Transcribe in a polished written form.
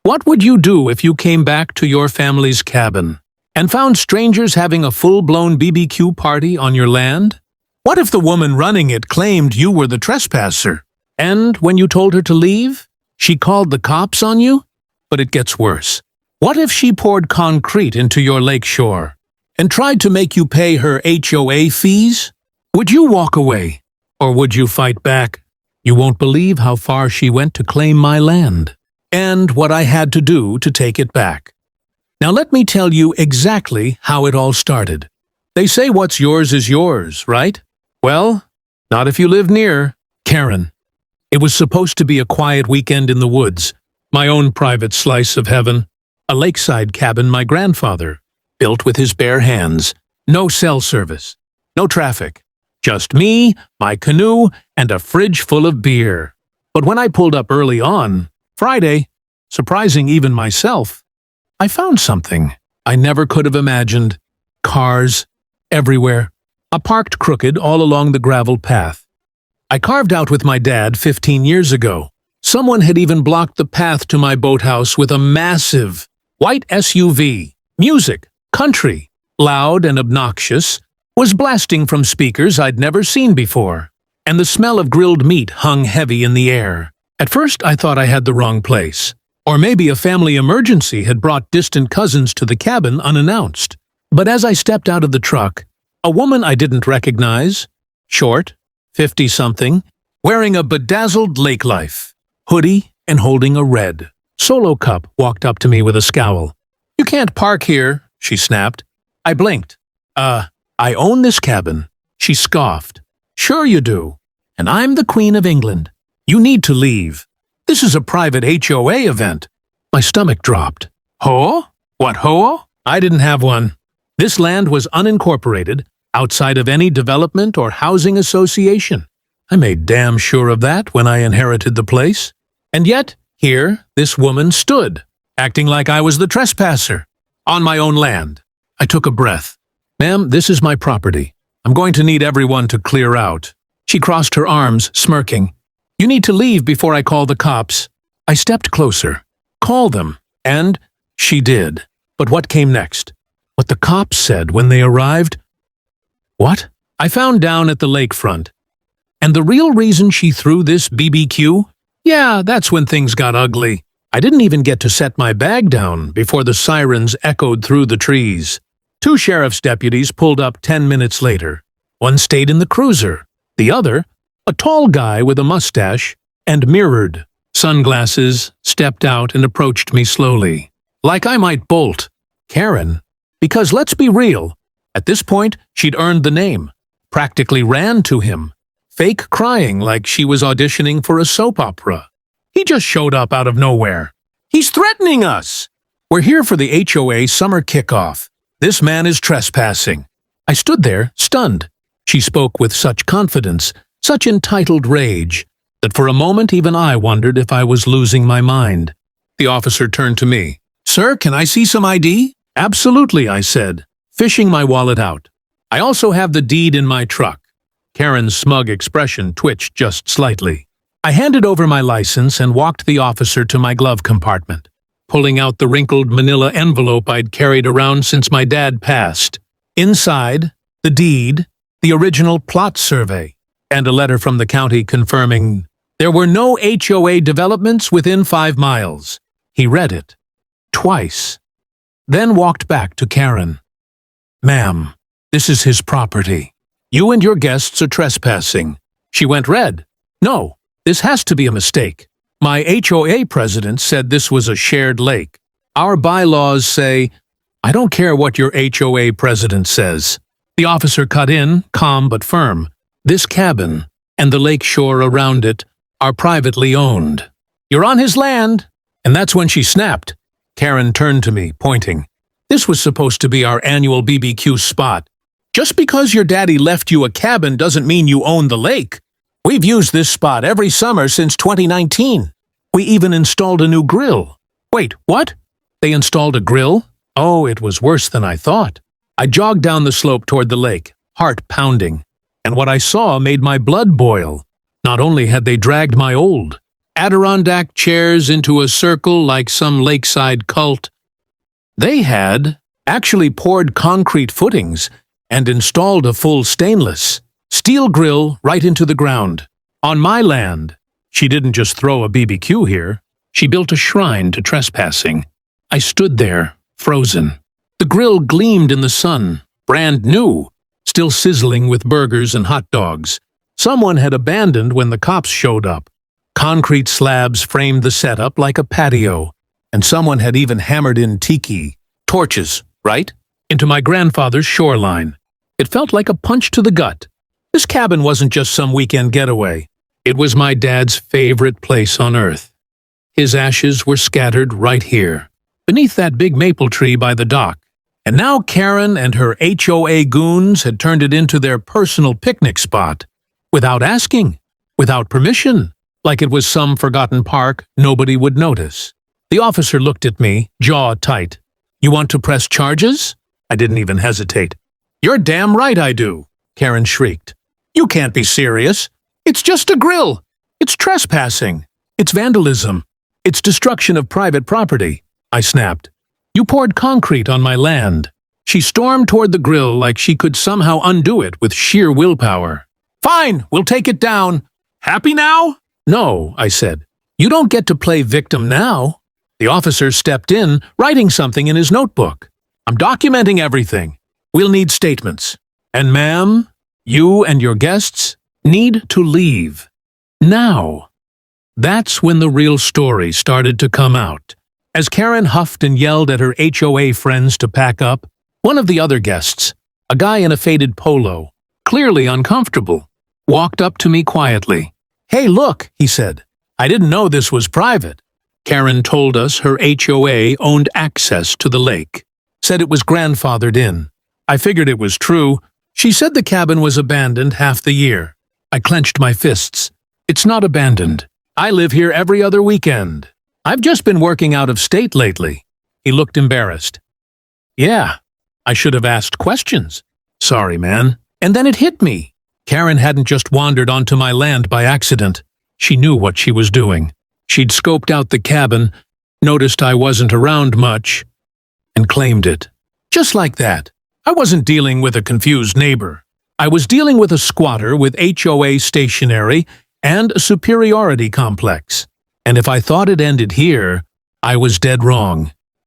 What would you do if you came back to your family's cabin and found strangers having a full-blown BBQ party on your land? What if the woman running it claimed you were the trespasser? And when you told her to leave, she called the cops on you? But it gets worse. What if she poured concrete into your lake shore and tried to make you pay her HOA fees? Would you walk away, or would you fight back? You won't believe how far she went to claim my land, and what I had to do to take it back. Now let me tell you exactly how it all started. They say what's yours is yours, right? Well, not if you live near Karen. It was supposed to be a quiet weekend in the woods, my own private slice of heaven, a lakeside cabin my grandfather built with his bare hands. No cell service, no traffic, just me, my canoe, and a fridge full of beer. But when I pulled up early on Friday, surprising even myself, I found something I never could have imagined. Cars everywhere, parked crooked all along the gravel path I carved out with my dad 15 years ago. Someone had even blocked the path to my boathouse with a massive white SUV. Music, country, loud and obnoxious, was blasting from speakers I'd never seen before, and the smell of grilled meat hung heavy in the air. At first I thought I had the wrong place, or maybe a family emergency had brought distant cousins to the cabin unannounced. But as I stepped out of the truck, a woman I didn't recognize, short, 50-something, wearing a bedazzled lake life hoodie and holding a red Solo cup, walked up to me with a scowl. "You can't park here," she snapped. I blinked. I own this cabin," she scoffed. "Sure you do. And I'm the Queen of England. You need to leave. This is a private HOA event." My stomach dropped. Ho? What ho? I didn't have one. This land was unincorporated, outside of any development or housing association. I made damn sure of that when I inherited the place. And yet, here, this woman stood, acting like I was the trespasser, on my own land. I took a breath. "Ma'am, this is my property. I'm going to need everyone to clear out." She crossed her arms, smirking. "You need to leave before I call the cops." I stepped closer. "Call them." And she did. But what came next? What the cops said when they arrived? What? I found down at the lakefront. And the real reason she threw this BBQ? Yeah, that's when things got ugly. I didn't even get to set my bag down before the sirens echoed through the trees. 2 sheriff's deputies pulled up 10 minutes later. One stayed in the cruiser. The other, a tall guy with a mustache and mirrored sunglasses, stepped out and approached me slowly, like I might bolt. Karen. Because let's be real, at this point she'd earned the name, practically ran to him, fake crying like she was auditioning for a soap opera. He just showed up out of nowhere. "He's threatening us! We're here for the HOA summer kickoff. This man is trespassing." I stood there, stunned. She spoke with such confidence, such entitled rage, that for a moment even I wondered if I was losing my mind. The officer turned to me. "Sir, can I see some ID?" "Absolutely," I said, fishing my wallet out. "I also have the deed in my truck." Karen's smug expression twitched just slightly. I handed over my license and walked the officer to my glove compartment, pulling out the wrinkled manila envelope I'd carried around since my dad passed. Inside, the deed, the original plot survey, and a letter from the county confirming there were no HOA developments within 5 miles. He read it. Twice. Then walked back to Karen. "Ma'am, this is his property. You and your guests are trespassing." She went red. "No, this has to be a mistake. My HOA president said this was a shared lake. Our bylaws say—" "I don't care what your HOA president says." The officer cut in, calm but firm. "This cabin, and the lake shore around it, are privately owned. You're on his land." And that's when she snapped. Karen turned to me, pointing. "This was supposed to be our annual BBQ spot. Just because your daddy left you a cabin doesn't mean you own the lake. We've used this spot every summer since 2019. We even installed a new grill." "Wait, what? They installed a grill?" Oh, it was worse than I thought. I jogged down the slope toward the lake, heart pounding, and what I saw made my blood boil. Not only had they dragged my old, Adirondack chairs into a circle like some lakeside cult. They had actually poured concrete footings and installed a full stainless steel grill right into the ground. On my land, she didn't just throw a BBQ here. She built a shrine to trespassing. I stood there, frozen. The grill gleamed in the sun, brand new, still sizzling with burgers and hot dogs. Someone had abandoned when the cops showed up. Concrete slabs framed the setup like a patio, and someone had even hammered in tiki, torches, right, into my grandfather's shoreline. It felt like a punch to the gut. This cabin wasn't just some weekend getaway. It was my dad's favorite place on earth. His ashes were scattered right here, beneath that big maple tree by the dock. And now Karen and her HOA goons had turned it into their personal picnic spot. Without asking, without permission, like it was some forgotten park nobody would notice. The officer looked at me, jaw tight. "You want to press charges?" I didn't even hesitate. "You're damn right I do," Karen shrieked. "You can't be serious. It's just a grill. It's trespassing. It's vandalism. It's destruction of private property," I snapped. "You poured concrete on my land." She stormed toward the grill like she could somehow undo it with sheer willpower. "Fine, we'll take it down. Happy now?" "No," I said. "You don't get to play victim now." The officer stepped in, writing something in his notebook. "I'm documenting everything. We'll need statements. And ma'am, you and your guests need to leave. Now." That's when the real story started to come out. As Karen huffed and yelled at her HOA friends to pack up, one of the other guests, a guy in a faded polo, clearly uncomfortable, walked up to me quietly. "Hey, look," he said. "I didn't know this was private." Karen told us her HOA owned access to the lake, said it was grandfathered in. I figured it was true. She said the cabin was abandoned half the year. I clenched my fists. "It's not abandoned. I live here every other weekend. I've just been working out of state lately." He looked embarrassed. "Yeah, I should have asked questions. Sorry, man." And then it hit me. Karen hadn't just wandered onto my land by accident. She knew what she was doing. She'd scoped out the cabin, noticed I wasn't around much, and claimed it. Just like that. I wasn't dealing with a confused neighbor. I was dealing with a squatter with HOA stationery and a superiority complex. And if I thought it ended here, I was dead wrong.